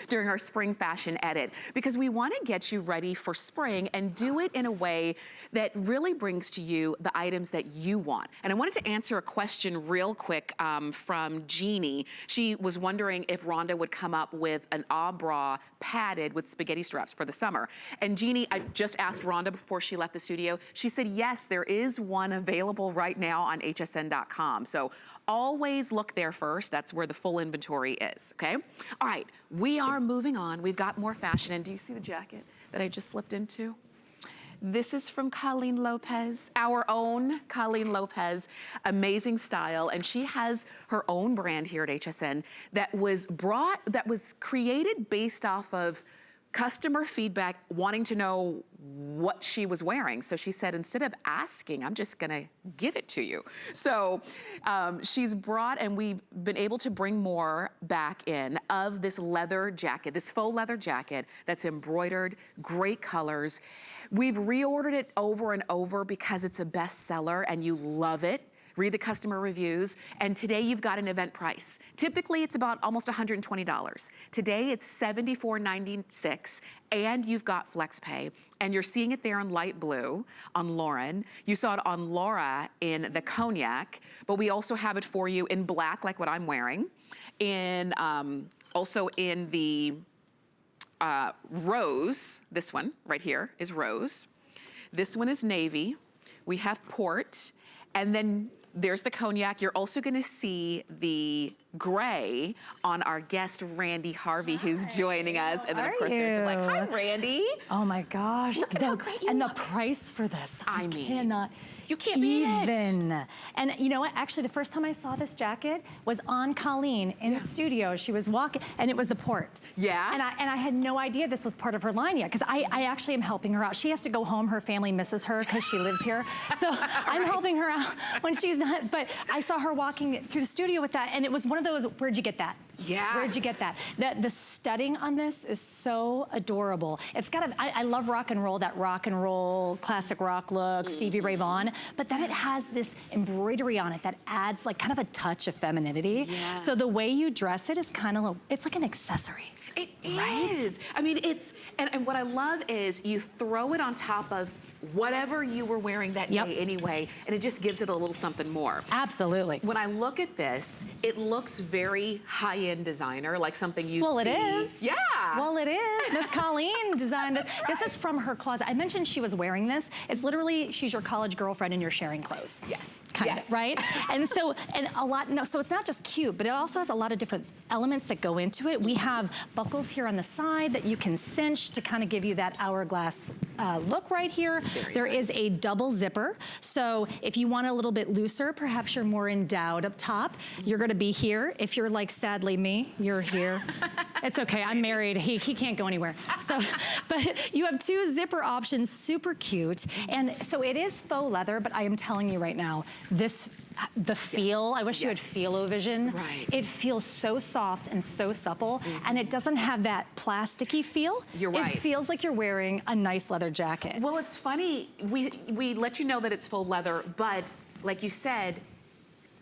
during our spring fashion edit, because we want to get you ready for spring and do it in a way that really brings to you the items that you want. And I wanted to answer a question real quick from Jeannie. She was wondering if Rhonda would come up with an bra padded with spaghetti straps for the summer. And Jeannie, I just asked Rhonda before she left the studio. She said, yes, there is one available right now on hsn.com. So always look there first. That's where the full inventory is, okay? All right, we are moving on. We've got more fashion. And do you see the jacket that I just slipped into? This is from Colleen Lopez, our own Colleen Lopez. Amazing style. And she has her own brand here at HSN that was created based off of customer feedback, wanting to know what she was wearing. So she said, instead of asking, I'm just gonna give it to you. So she's brought, and we've been able to bring more back in of this leather jacket, this faux leather jacket that's embroidered, great colors. We've reordered it over and over because it's a bestseller and you love it. Read the customer reviews, and today you've got an event price. Typically it's about almost $120. Today it's $74.96, and you've got flex pay, and you're seeing it there in light blue on Lauren. You saw it on Laura in the cognac, but we also have it for you in black, like what I'm wearing, in also in the rose. This one right here is rose. This one is navy. We have port, and then there's the cognac. You're also gonna see the gray on our guest, Randy Harvey, who's joining us. And then of course there's the black. Hi, Randy. Oh my gosh. Look at how great you and look. The price for this, You can't beat it. And you know what, actually the first time I saw this jacket was on Colleen in the studio. She was walking, and it was the port. Yeah. And I had no idea this was part of her line yet, because I actually am helping her out. She has to go home, her family misses her because she lives here. So I'm helping her out when she's not, but I saw her walking through the studio with that, and it was one of those, where'd you get that? Yeah. Where'd you get that? The studding on this is so adorable. It's got I love rock and roll, that rock and roll, classic rock look, Stevie Ray Vaughan, but then it has this embroidery on it that adds like kind of a touch of femininity. Yeah. So the way you dress it is kind of, it's like an accessory. It is. I mean, it's, and what I love is you throw it on top of whatever you were wearing that day anyway, and it just gives it a little something more. Absolutely. When I look at this, it looks very high-end designer, like something you see. Well, it is. Yeah. Well, it is. Miss Colleen designed this. This is from her closet. I mentioned she was wearing this. It's literally, she's your college girlfriend and you're sharing clothes. Yes. Kind of, right? And so, so it's not just cute, but it also has a lot of different elements that go into it. We have buckles here on the side that you can cinch to kind of give you that hourglass look right here. There is a double zipper. So if you want a little bit looser, perhaps you're more endowed up top, you're gonna be here. If you're like, sadly me, you're here. It's okay, I'm married, he can't go anywhere. So, but you have two zipper options, super cute. And so it is faux leather, but I am telling you right now, the feel, I wish you had feel-o-vision. Right. It feels so soft and so supple, and it doesn't have that plasticky feel. You're right. It feels like you're wearing a nice leather jacket. Well, it's funny, we let you know that it's faux leather, but like you said,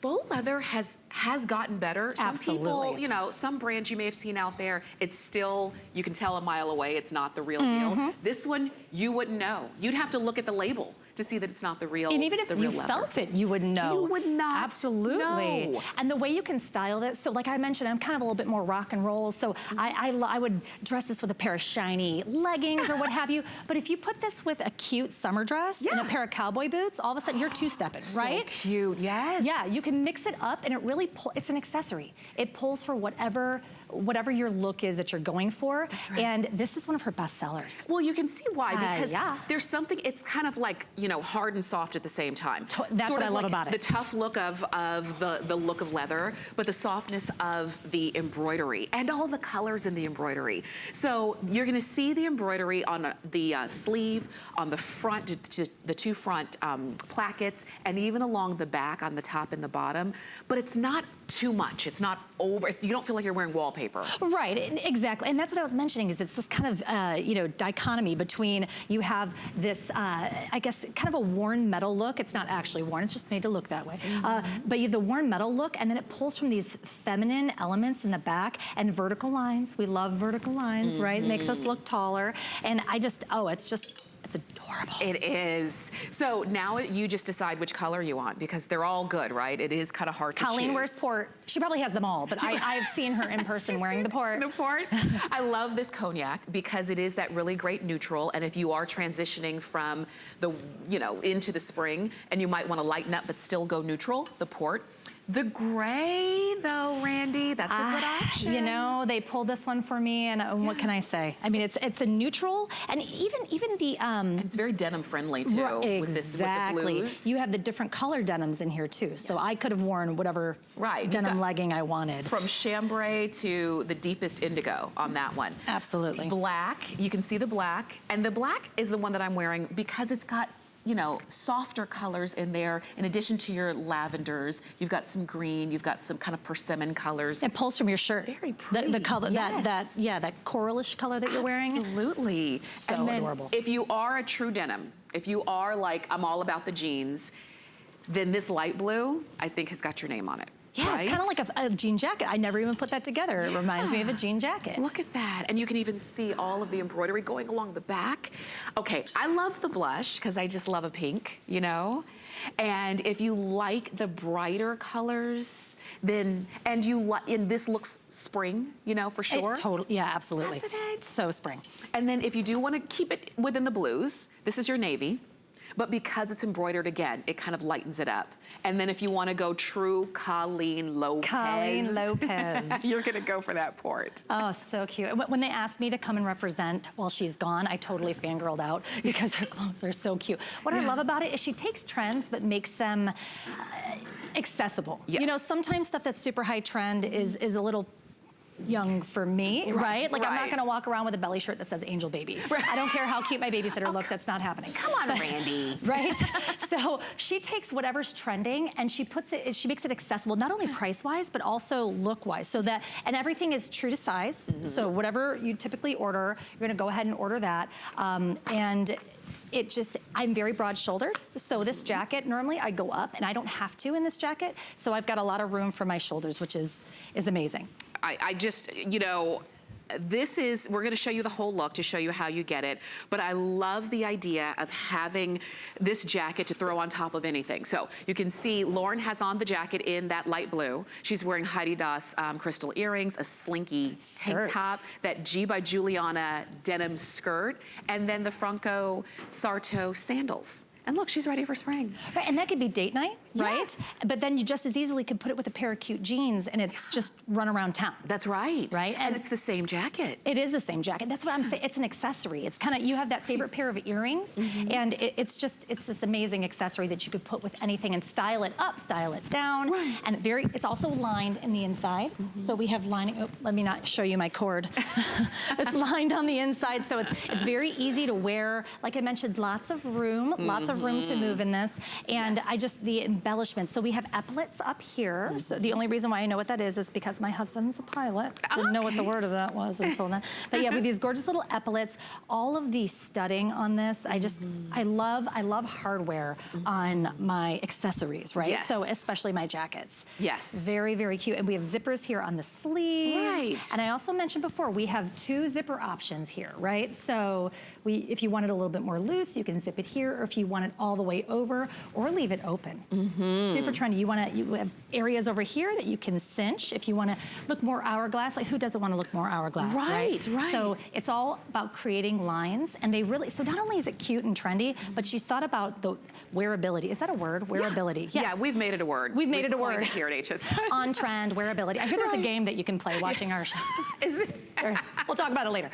faux leather has gotten better. Some people, you know, some brands you may have seen out there, it's still, you can tell a mile away it's not the real deal. This one, you wouldn't know. You'd have to look at the label to see that it's not the real. And even if you felt it, you wouldn't know. You would not. Absolutely. Know. And the way you can style this, so like I mentioned, I'm kind of a little bit more rock and roll, so I would dress this with a pair of shiny leggings or what have you, but if you put this with a cute summer dress and a pair of cowboy boots, all of a sudden you're two-stepping, right? So cute, yes. Yeah, you can mix it up and it really it's an accessory. It pulls for whatever your look is that you're going for. Right. And this is one of her best sellers. Well, you can see why, because there's something, it's kind of like, you know, hard and soft at the same time. That's what I love about it. The tough look of the look of leather, but the softness of the embroidery and all the colors in the embroidery. So you're gonna see the embroidery on the sleeve, on the front, the two front plackets, and even along the back on the top and the bottom. But it's not too much. It's not over. You don't feel like you're wearing wallpaper. Right, exactly. And that's what I was mentioning is it's this kind of, you know, dichotomy between you have this, I guess, kind of a worn metal look. It's not actually worn, it's just made to look that way. But you have the worn metal look, and then it pulls from these feminine elements in the back and vertical lines. We love vertical lines, right? It makes us look taller. And I just, it's adorable. It is. So now you just decide which color you want, because they're all good, right? It is kind of hard to choose. Colleen wears port. She probably has them all, but I've seen her in person wearing the port. The port. I love this cognac because it is that really great neutral, and if you are transitioning from the, you know, into the spring, and you might want to lighten up but still go neutral, the port. The gray, though, Randy, that's a good option. You know, they pulled this one for me, and what can I say? I mean, it's a neutral, and even the and it's very denim friendly too. Exactly. With the blues. You have the different color denims in here too, so I could have worn whatever denim legging I wanted. From chambray to the deepest indigo on that one. Absolutely. Black, you can see the black, and the black is the one that I'm wearing because it's got, you know, softer colors in there. In addition to your lavenders, you've got some green, you've got some kind of persimmon colors. It pulls from your shirt. Very pretty. The color, that coralish color that you're wearing. Absolutely. So and then adorable. If you are a true denim, if you are like, I'm all about the jeans, then this light blue, I think, has got your name on it. Yeah, right? it's kind of like a jean jacket. I never even put that together. It reminds me of a jean jacket. Look at that. And you can even see all of the embroidery going along the back. Okay, I love the blush because I just love a pink, you know? And if you like the brighter colors, then, and this looks spring, you know, for sure. Yeah, absolutely. Doesn't it? So spring. And then if you do want to keep it within the blues, this is your navy. But because it's embroidered again, it kind of lightens it up. And then if you want to go true Colleen Lopez. Colleen Lopez. You're going to go for that port. Oh, so cute. When they asked me to come and represent while she's gone, I totally fangirled out because her clothes are so cute. What I love about it is she takes trends but makes them accessible. Yes. You know, sometimes stuff that's super high trend is a little young for me, right? Like I'm not gonna walk around with a belly shirt that says Angel Baby. I don't care how cute my babysitter looks, that's not happening. Come on, Randy. Right? So she takes whatever's trending and she makes it accessible, not only price-wise, but also look-wise. So that, and everything is true to size. So whatever you typically order, you're gonna go ahead and order that. And I'm very broad-shouldered, so this jacket, normally I go up, and I don't have to in this jacket, so I've got a lot of room for my shoulders, which is amazing. I just, you know, we're gonna show you the whole look to show you how you get it, but I love the idea of having this jacket to throw on top of anything. So you can see Lauren has on the jacket in that light blue. She's wearing Heidi Daas crystal earrings, a slinky tank top, that G by Juliana denim skirt, and then the Franco Sarto sandals. And look, she's ready for spring. Right, and that could be date night, right? Yes. But then you just as easily could put it with a pair of cute jeans and it's just run around town. That's right. Right? And it's the same jacket. It is the same jacket. That's what I'm saying. It's an accessory. It's kind of, you have that favorite pair of earrings, and it's this amazing accessory that you could put with anything and style it up, style it down. Right. And it's also lined in the inside. So we have lining, let me not show you my cord. It's lined on the inside, so it's very easy to wear. Like I mentioned, lots of room to move in this. And the embellishments. So we have epaulets up here. So the only reason why I know what that is because my husband's a pilot. Didn't know what the word of that was until then. But yeah, with these gorgeous little epaulets, all of the studding on this, I love hardware on my accessories, right? Yes. So especially my jackets. Yes. Very, very cute. And we have zippers here on the sleeves. Right. And I also mentioned before, we have 2 zipper options here, right? So if you want it a little bit more loose, you can zip it here, or if you want it all the way over, or leave it open. Super trendy. You have areas over here that you can cinch if you want to look more hourglass. Like, who doesn't want to look more hourglass, right? So it's all about creating lines, and so not only is it cute and trendy, but she's thought about the wearability. Is that a word? Wearability. Yeah. Yes. Yeah, we've made it a word. We've made it a word here at HSN. On trend wearability. I hear there's a game that you can play watching our show. Is it? We'll talk about it later.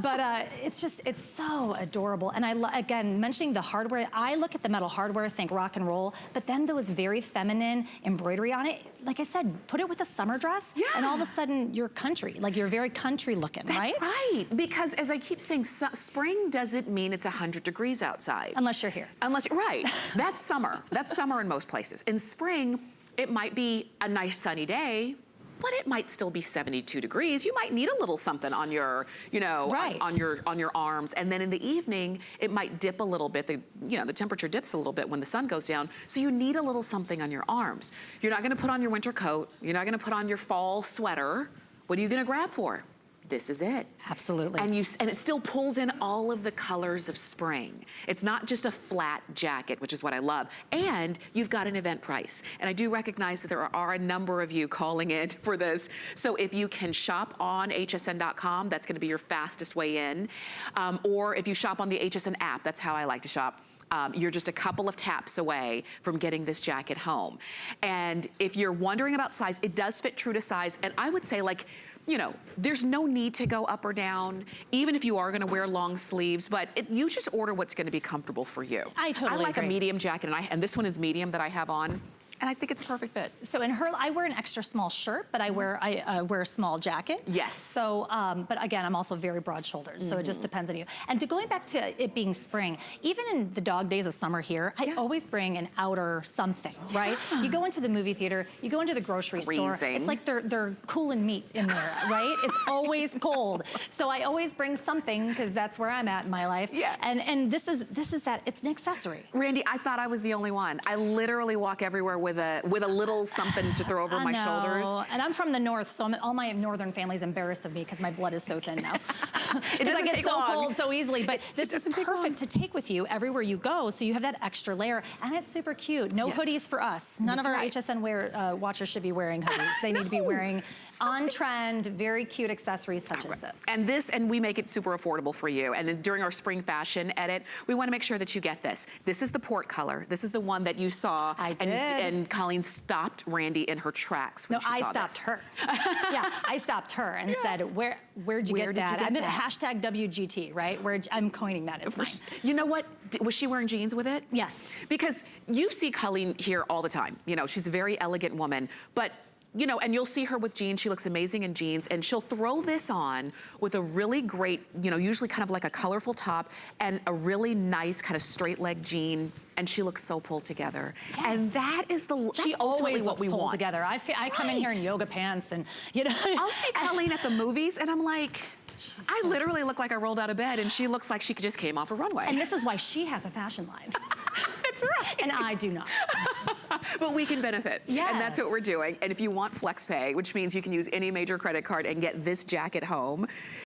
But it's so adorable. And again, mentioning the hardware, I look at the metal hardware, think rock and roll, but then those very feminine embroidery on it, like I said, put it with a summer dress, and all of a sudden you're country, like you're very country looking, right? That's right, because as I keep saying, spring doesn't mean it's 100 degrees outside. Unless you're here. Right, that's summer. That's summer in most places. In spring, It might be a nice sunny day, but it might still be 72 degrees. You might need a little something on your, you know, right. on your arms. And then in the evening, it might dip a little bit. The temperature dips a little bit when the sun goes down. So you need a little something on your arms. You're not gonna put on your winter coat. You're not gonna put on your fall sweater. What are you gonna grab for? This is it. Absolutely. And it still pulls in all of the colors of spring. It's not just a flat jacket, which is what I love. And you've got an event price. And I do recognize that there are a number of you calling in for this. So if you can shop on hsn.com, that's gonna be your fastest way in. Or if you shop on the HSN app, that's how I like to shop. You're just a couple of taps away from getting this jacket home. And if you're wondering about size, it does fit true to size. And I would say, like, you know, there's no need to go up or down, even if you are gonna wear long sleeves, but you just order what's gonna be comfortable for you. I totally I like agree. a medium jacket, and this one is medium that I have on. And I think it's a perfect fit. So in her, I wear an extra small shirt, but I wear a small jacket. Yes. So, but again, I'm also very broad shouldered, so it just depends on you. And going back to it being spring, even in the dog days of summer here, I always bring an outer something, right? You go into the movie theater, you go into the grocery store, it's like they're cooling meat in there, right? It's always cold. So I always bring something, because that's where I'm at in my life. Yeah. And this is that, it's an accessory. Randy, I thought I was the only one. I literally walk everywhere with a little something to throw over my shoulders. And I'm from the north, so all my northern family's embarrassed of me because my blood is so thin now. It doesn't I get take so long. cold so easily, but this is perfect to take with you everywhere you go, so you have that extra layer, and it's super cute. No hoodies for us. None of our HSN watchers should be wearing hoodies. They need to be wearing on-trend, very cute accessories such as this. And we make it super affordable for you. And during our spring fashion edit, we want to make sure that you get this. This is the port color. This is the one that you saw. I did. And Colleen stopped Randy in her tracks when she saw I stopped her. Yeah, I stopped her and said, where'd you get that? I'm at hashtag WGT, right? I'm coining that, it's mine. You know what? Was she wearing jeans with it? Yes. Because you see Colleen here all the time. You know, she's a very elegant woman, but you know, and you'll see her with jeans. She looks amazing in jeans, and she'll throw this on with a really great, you know, usually kind of like a colorful top and a really nice kind of straight leg jean, and she looks so pulled together. Yes. And that is she ultimately what we want. Pulled together. I come in here in yoga pants, and you know. I'll see Colleen at the movies, and I'm like, I literally look like I rolled out of bed, and she looks like she just came off a runway. And this is why she has a fashion line. That's right. And I do not. But we can benefit. Yes. And that's what we're doing. And if you want flex pay, which means you can use any major credit card and get this jacket home,